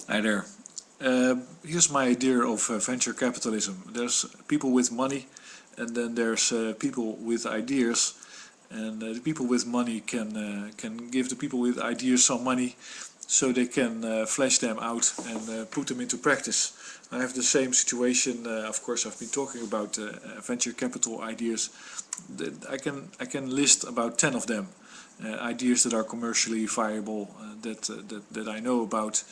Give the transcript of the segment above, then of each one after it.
Hi there. Here's my idea of venture capitalism. There's people with money, and then there's people with ideas, and the people with money can give the people with ideas some money, so they can flesh them out and put them into practice. I have the same situation. Of course, I've been talking about venture capital ideas. I can list about 10 of them. Ideas that are commercially viable, that I know about,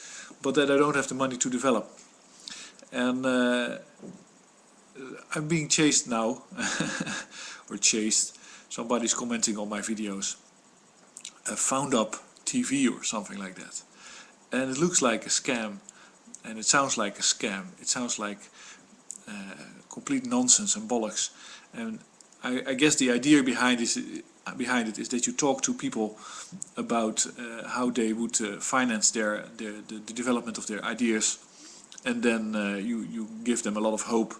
but that I don't have the money to develop. And I'm being chased now, or chased. Somebody's commenting on my videos. Found up TV or something like that. And it looks like a scam, and it sounds like a scam. It sounds like complete nonsense and bollocks. And I guess the idea behind it is that you talk to people about how they would finance the development of their ideas, and then you give them a lot of hope,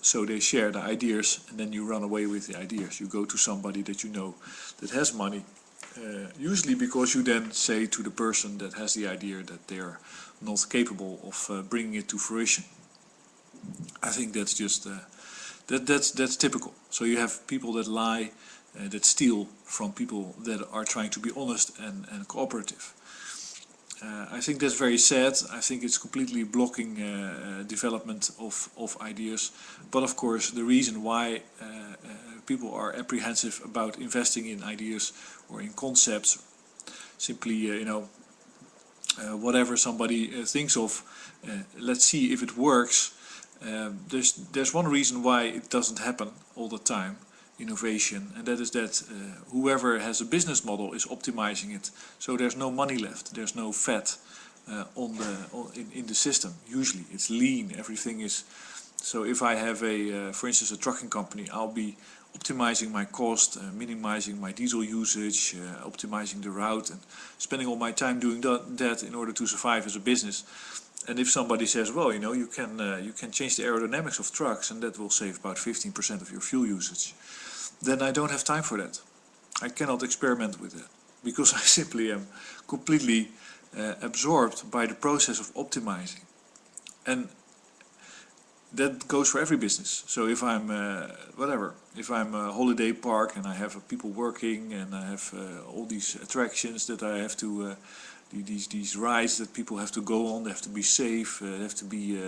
so they share the ideas, and then you run away with the ideas. You go to somebody that you know that has money, usually because you then say to the person that has the idea that they're not capable of bringing it to fruition. I think that's just that's typical. So you have people that lie, that steal from people that are trying to be honest and cooperative. I think that's very sad. I think it's completely blocking development of ideas. But of course, the reason why people are apprehensive about investing in ideas or in concepts, simply whatever somebody thinks of, let's see if it works. There's one reason why it doesn't happen all the time, innovation, and that is that whoever has a business model is optimizing it, so there's no money left, there's no fat in the system. Usually it's lean, everything is. So if I have for instance a trucking company, I'll be optimizing my cost, minimizing my diesel usage, optimizing the route, and spending all my time doing that in order to survive as a business. And if somebody says, well, you can change the aerodynamics of trucks and that will save about 15% of your fuel usage, then I don't have time for that. I cannot experiment with that, because I simply am completely absorbed by the process of optimizing. And that goes for every business. So if I'm if I'm a holiday park and I have people working and I have all these attractions that I have to these rides that people have to go on, they have to be safe, they have to be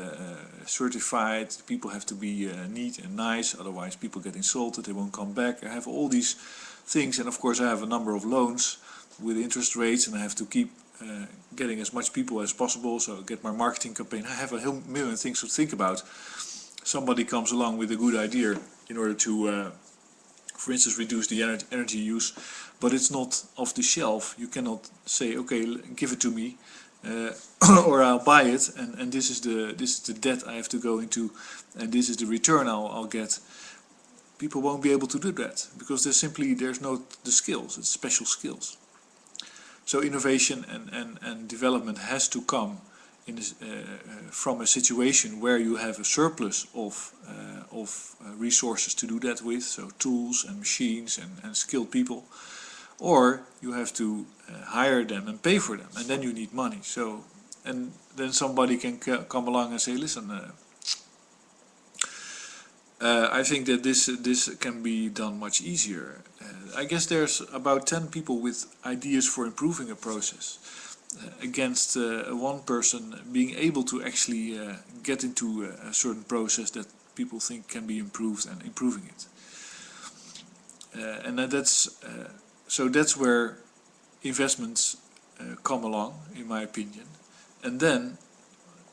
certified, people have to be neat and nice, otherwise people get insulted, they won't come back. I have all these things, and of course I have a number of loans with interest rates, and I have to keep getting as much people as possible, so get my marketing campaign. I have a million things to think about. Somebody comes along with a good idea in order to for instance reduce the energy use, but it's not off the shelf. You cannot say, okay, give it to me, or I'll buy it, and this is the debt I have to go into, and this is the return I'll get. People won't be able to do that because there's no the skills. It's special skills. So innovation and development has to come in from a situation where you have a surplus of resources to do that with, so tools and machines and skilled people, or you have to hire them and pay for them, and then you need money. So, and then somebody can come along and say, listen, I think that this can be done much easier. I guess there's about 10 people with ideas for improving a process, against one person being able to actually get into a certain process that people think can be improved and improving it. And so that's where investments come along, in my opinion. And then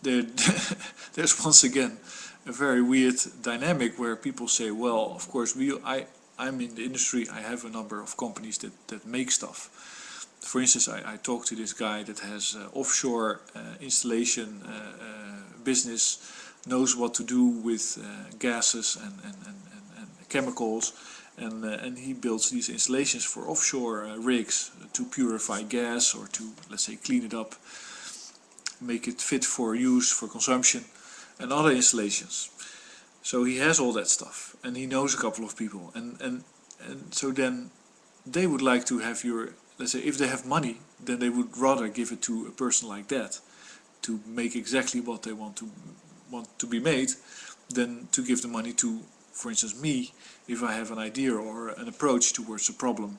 there's once again a very weird dynamic where people say, well, of course I'm in the industry, I have a number of companies that make stuff. For instance, I talked to this guy that has offshore installation business, knows what to do with gases and chemicals, and he builds these installations for offshore rigs to purify gas or to, let's say, clean it up, make it fit for use, for consumption, and other installations. So he has all that stuff, and he knows a couple of people, and so then they would like to have your, let's say, if they have money, then they would rather give it to a person like that to make exactly what they want to be made than to give the money to, for instance, me, if I have an idea or an approach towards a problem.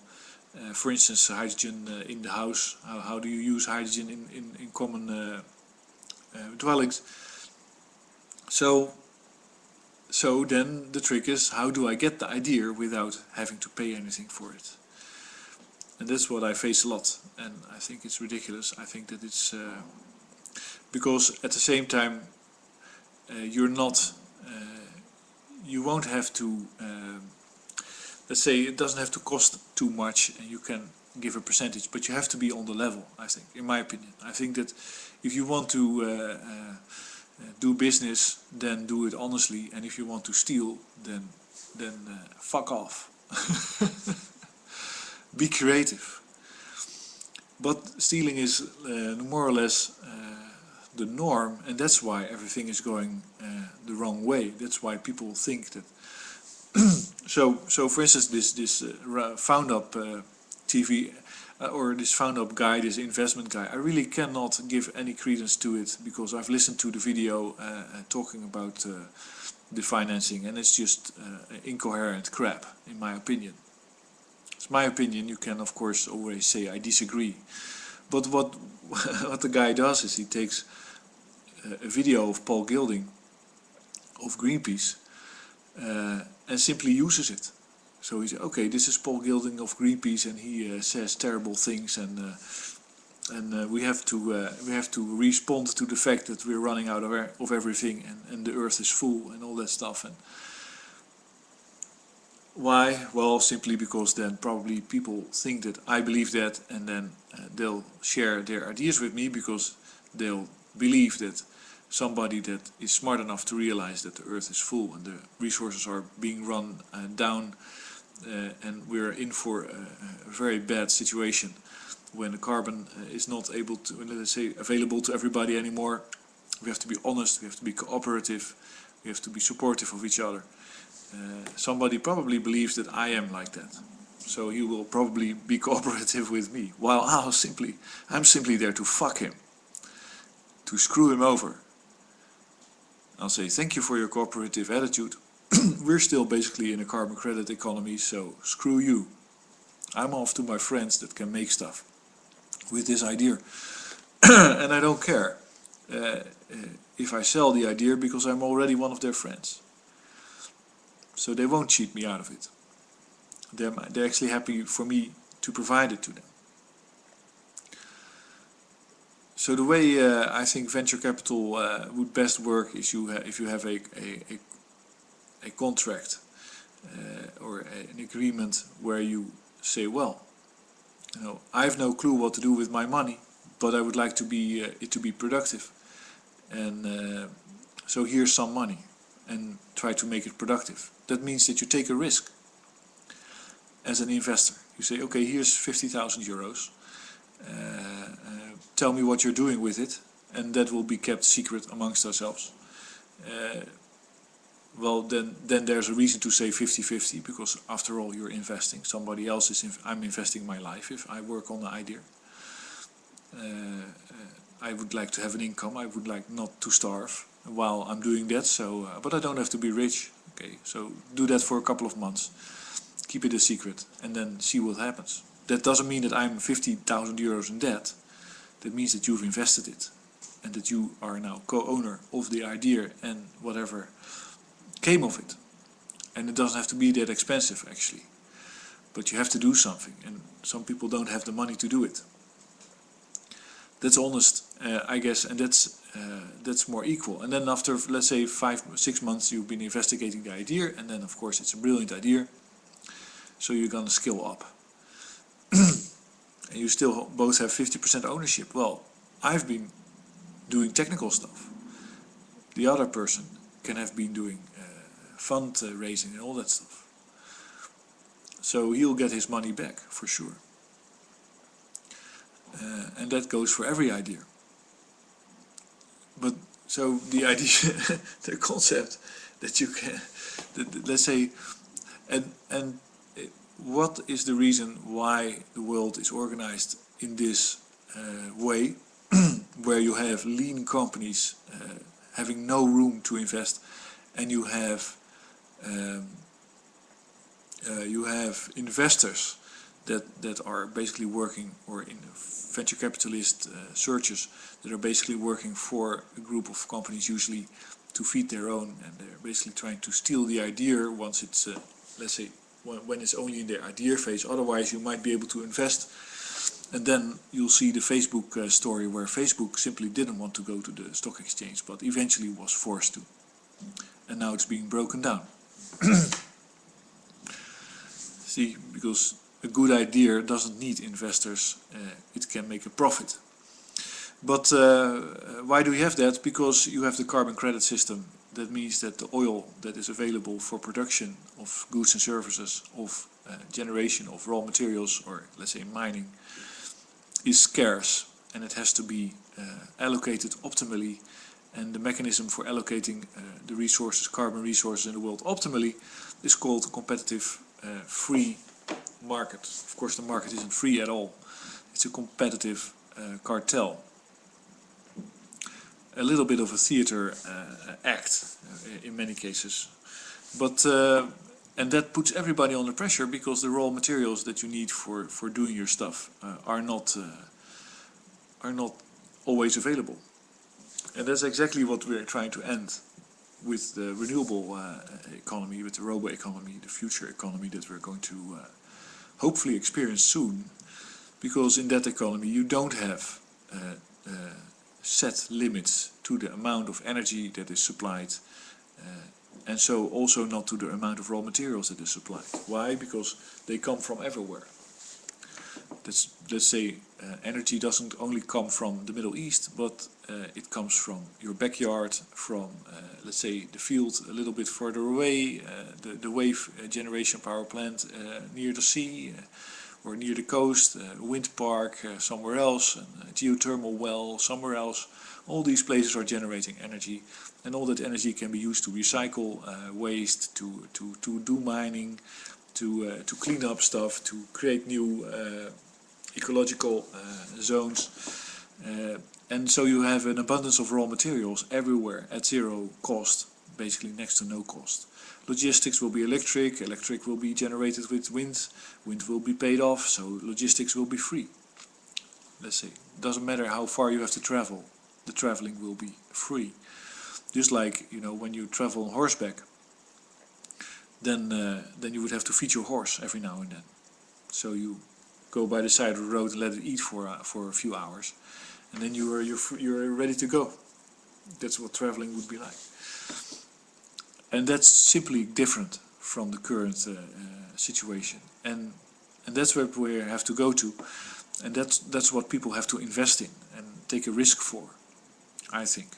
For instance, hydrogen in the house. How do you use hydrogen in common dwellings? So then the trick is, how do I get the idea without having to pay anything for it? And that's what I face a lot, and I think it's ridiculous. I think that it's because at the same time you won't have to, let's say it doesn't have to cost too much and you can give a percentage, but you have to be on the level, I think, in my opinion. I think that if you want to do business, then do it honestly, and if you want to steal, then fuck off. Be creative. But stealing is more or less the norm, and that's why everything is going the wrong way. That's why people think that. So for instance, this found up TV or this found up guy, this investment guy, I really cannot give any credence to it, because I've listened to the video talking about the financing, and it's just incoherent crap, in my opinion. It's my opinion. You can of course always say I disagree, but what the guy does is he takes a video of Paul Gilding of Greenpeace and simply uses it. So he said, okay, this is Paul Gilding of Greenpeace, and he says terrible things, and we have to respond to the fact that we're running out of everything, and the earth is full, and all that stuff. And why? Well, simply because then probably people think that I believe that, and then they'll share their ideas with me, because they'll believe that somebody that is smart enough to realize that the earth is full and the resources are being run down, and we're in for a very bad situation when the carbon is not able to, let's say, available to everybody anymore. We have to be honest, we have to be cooperative, we have to be supportive of each other. Somebody probably believes that I am like that, so he will probably be cooperative with me, while I'm simply there to fuck him, to screw him over. I'll say, thank you for your cooperative attitude. We're still basically in a carbon credit economy, so screw you. I'm off to my friends that can make stuff with this idea. And I don't care if I sell the idea, because I'm already one of their friends. So they won't cheat me out of it. They're actually happy for me to provide it to them. So the way I think venture capital would best work is if you have a contract or an agreement where you say, well, you know, I have no clue what to do with my money, but I would like to be it to be productive, and so here's some money, and try to make it productive. That means that you take a risk as an investor. You say, okay, here's 50,000 euros. Tell me what you're doing with it, and that will be kept secret amongst ourselves. Well, then there's a reason to say 50-50, because after all, you're investing. Somebody else is. I'm investing my life if I work on the idea. I would like to have an income. I would like not to starve while I'm doing that. So, but I don't have to be rich. Okay, so do that for a couple of months. Keep it a secret, and then see what happens. That doesn't mean that I'm 50,000 euros in debt. That means that you've invested it, and that you are now co-owner of the idea and whatever came of it. And it doesn't have to be that expensive, actually. But you have to do something, and some people don't have the money to do it. That's honest, I guess, and that's more equal. And then after, let's say, 5-6 months, you've been investigating the idea, and then of course it's a brilliant idea, so you're gonna scale up. And you still both have 50% ownership. Well, I've been doing technical stuff. The other person can have been doing fund raising and all that stuff. So he'll get his money back for sure. And that goes for every idea. But so the idea, the concept that you can, let's say, and what is the reason why the world is organized in this way? where you have lean companies having no room to invest, and you have investors that are basically working, or in venture capitalist searches that are basically working for a group of companies, usually to feed their own, and they're basically trying to steal the idea once it's, let's say, when it's only in the idea phase. Otherwise you might be able to invest, and then you'll see the Facebook story where Facebook simply didn't want to go to the stock exchange, but eventually was forced to, and now it's being broken down. See, because a good idea doesn't need investors, it can make a profit. But why do we have that? Because you have the carbon credit system. That means that the oil that is available for production of goods and services, of generation of raw materials, or let's say mining, is scarce, and it has to be allocated optimally. And the mechanism for allocating the resources, carbon resources in the world optimally, is called a competitive free market. Of course, the market isn't free at all. It's a competitive cartel. A little bit of a theater act in many cases, but and that puts everybody under pressure, because the raw materials that you need for doing your stuff are not always available. And that's exactly what we're trying to end with the renewable economy, with the Roboeconomy, the future economy that we're going to hopefully experience soon. Because in that economy you don't have set limits to the amount of energy that is supplied, and so also not to the amount of raw materials that is supplied. Why? Because they come from everywhere. Let's say energy doesn't only come from the Middle East, but it comes from your backyard, from let's say the field a little bit further away, the wave generation power plant near the sea, or near the coast, a wind park somewhere else, a geothermal well somewhere else. All these places are generating energy, and all that energy can be used to recycle waste, to do mining, to clean up stuff, to create new ecological zones. And so you have an abundance of raw materials everywhere at zero cost, basically next to no cost. Logistics will be electric, electric will be generated with wind, wind will be paid off, so logistics will be free. Let's say, it doesn't matter how far you have to travel, the traveling will be free. Just like, you know, when you travel on horseback, then you would have to feed your horse every now and then. So you go by the side of the road and let it eat for a few hours, and then you're ready to go. That's what traveling would be like. And that's simply different from the current situation, and that's where we have to go to, and that's what people have to invest in and take a risk for, I think.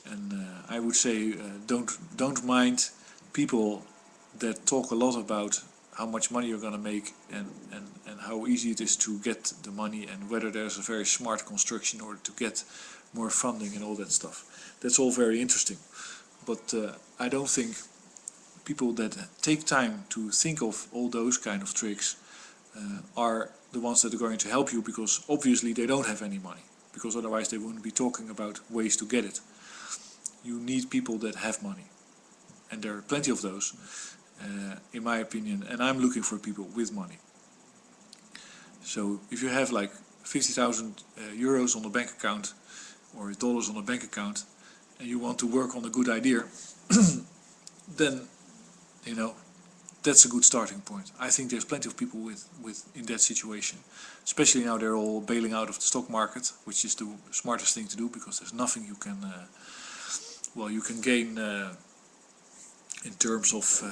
And I would say don't mind people that talk a lot about how much money you're going to make, and how easy it is to get the money, and whether there's a very smart construction in order to get more funding and all that stuff. That's all very interesting. But I don't think people that take time to think of all those kind of tricks are the ones that are going to help you, because obviously they don't have any money, because otherwise they wouldn't be talking about ways to get it. You need people that have money, and there are plenty of those, in my opinion, and I'm looking for people with money. So if you have like 50,000 euros on a bank account, or dollars on a bank account, and you want to work on a good idea, then, you know, that's a good starting point. I think there's plenty of people in that situation. Especially now they're all bailing out of the stock market, which is the smartest thing to do, because there's nothing you can, you can gain in terms of,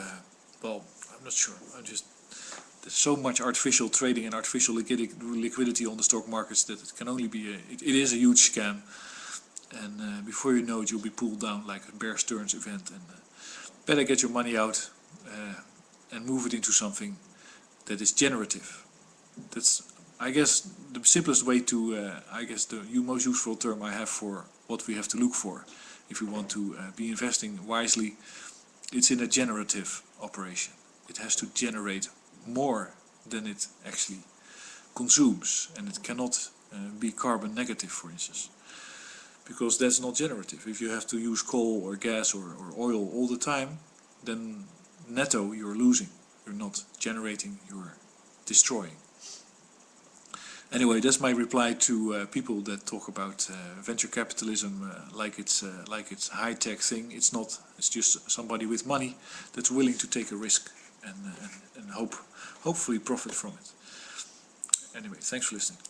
I'm not sure. There's so much artificial trading and artificial liquidity on the stock markets that it can only be it is a huge scam. And before you know it, you'll be pulled down like a Bear Stearns event, and better get your money out and move it into something that is generative. That's, I guess, the simplest way to, the most useful term I have for what we have to look for if we want to be investing wisely. It's in a generative operation. It has to generate more than it actually consumes, and it cannot be carbon negative, for instance. because that's not generative. If you have to use coal or gas or oil all the time, then netto you're losing. You're not generating, you're destroying. Anyway, that's my reply to people that talk about venture capitalism like it's a high-tech thing. It's not. It's just somebody with money that's willing to take a risk and hopefully profit from it. Anyway, thanks for listening.